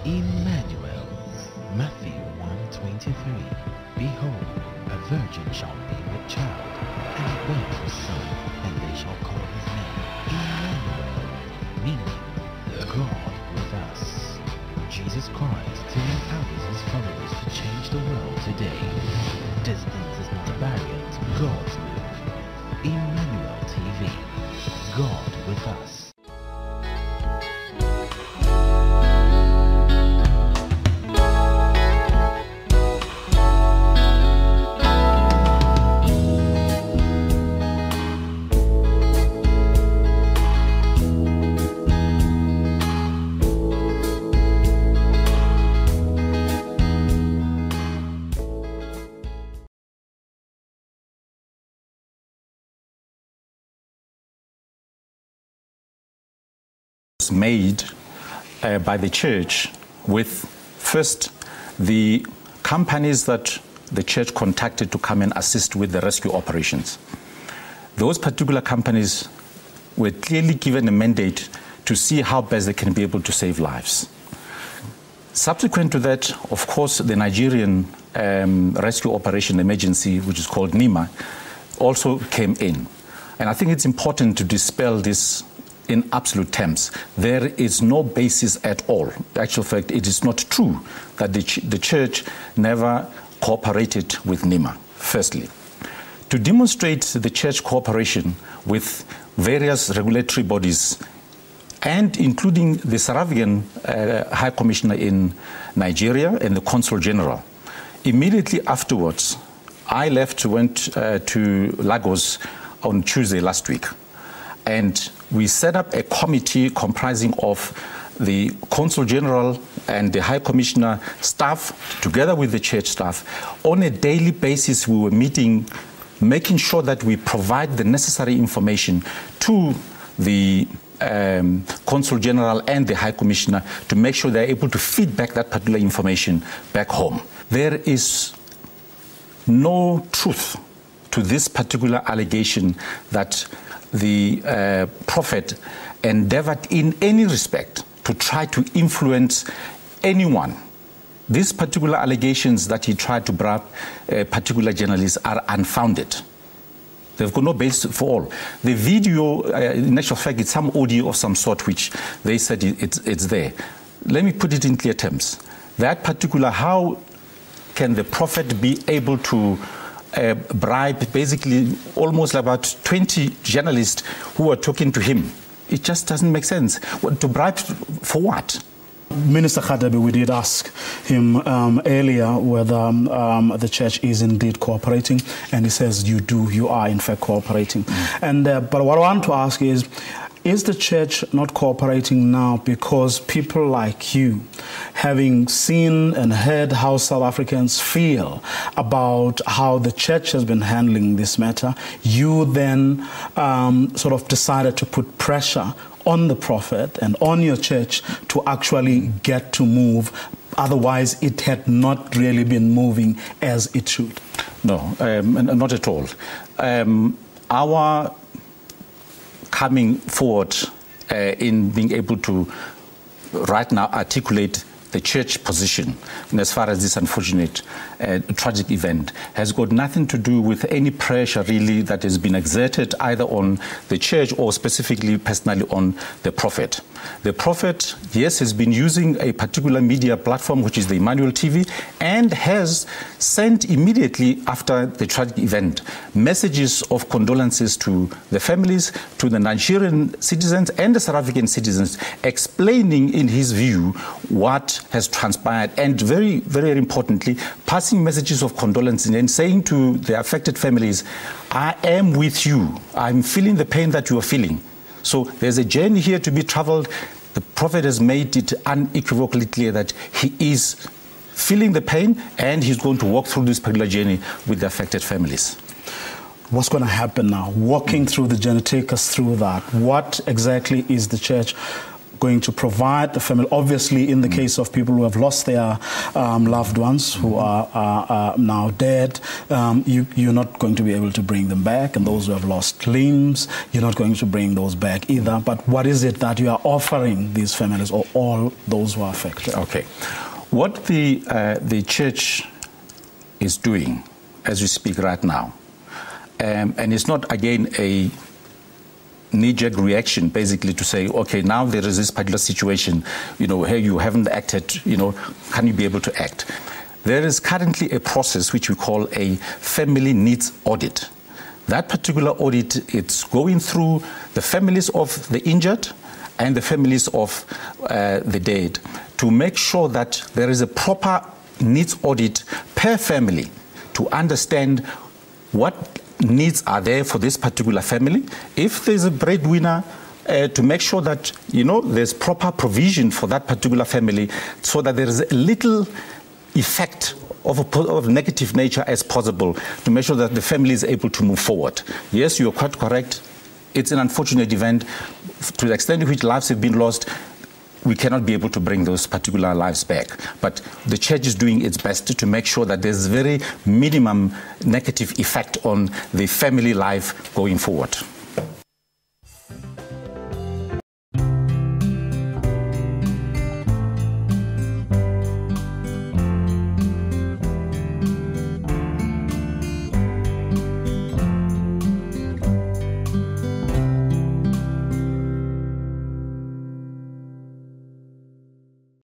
Emmanuel. Matthew 1:23. Behold, a virgin shall be with child, and bear a son, and they shall call his name Emmanuel, meaning God with us. Jesus Christ who empowers his followers to change the world today. Distance is not a barrier to God's move. Emmanuel TV. God with us. Made by the church with first the companies that the church contacted to come and assist with the rescue operations. Those particular companies were clearly given a mandate to see how best they can be able to save lives. Subsequent to that, of course, the Nigerian rescue operation emergency, which is called NEMA, also came in. And I think it's important to dispel this in absolute terms. There is no basis at all. In actual fact, it is not true that the church never cooperated with NEMA, firstly. To demonstrate the church cooperation with various regulatory bodies, and including the South African High Commissioner in Nigeria and the Consul General, immediately afterwards, I went to Lagos on Tuesday last week. And we set up a committee comprising of the Consul General and the High Commissioner staff, together with the church staff. On a daily basis, we were meeting, making sure that we provide the necessary information to the Consul General and the High Commissioner to make sure they're able to feed back that particular information back home. There is no truth to this particular allegation that the prophet endeavored in any respect to try to influence anyone. These particular allegations that he tried to bribe particular journalists are unfounded. They've got no basis for all. The video, in actual fact, it's some audio of some sort which they said it's there. Let me put it in clear terms. That particular, how can the prophet be able to bribe basically almost about 20 journalists who were talking to him? It just doesn't make sense. To bribe for what? Minister Khadabe, we did ask him earlier whether the church is indeed cooperating, and he says you are in fact cooperating. And but what I want to ask is the church not cooperating now because people like you, having seen and heard how South Africans feel about how the church has been handling this matter, you then sort of decided to put pressure on the prophet and on your church to actually get to move? Otherwise, it had not really been moving as it should. No, not at all. Our coming forward in being able to right now articulate the church position in as far as this unfortunate tragic event has got nothing to do with any pressure really that has been exerted either on the church or specifically personally on the prophet. The prophet, yes, has been using a particular media platform, which is the Emmanuel TV, and has sent immediately after the tragic event messages of condolences to the families, to the Nigerian citizens and the South African citizens, explaining in his view what has transpired, and very, very importantly, passing messages of condolence and saying to the affected families, I am with you. I'm feeling the pain that you are feeling. So there's a journey here to be traveled. The prophet has made it unequivocally clear that he is feeling the pain and he's going to walk through this particular journey with the affected families. What's going to happen now? Walking through the journey, take us through that. What exactly is the church going to provide the family? Obviously, in the case of people who have lost their loved ones who are now dead, you're not going to be able to bring them back. And those who have lost limbs, you're not going to bring those back either. But what is it that you are offering these families or all those who are affected? Okay. What the church is doing as we speak right now, and it's not, again, a knee-jerk reaction, basically, to say, okay, now there is this particular situation, hey, you haven't acted, can you be able to act? There is currently a process which we call a family needs audit. That particular audit, it's going through the families of the injured and the families of the dead to make sure that there is a proper needs audit per family to understand what needs are there for this particular family. If there's a breadwinner, to make sure that, there's proper provision for that particular family so that there is a little effect of negative nature as possible to make sure that the family is able to move forward. Yes, you're quite correct. It's an unfortunate event. To the extent to which lives have been lost, we cannot be able to bring those particular lives back. But the church is doing its best to make sure that there's very minimum negative effect on the family life going forward.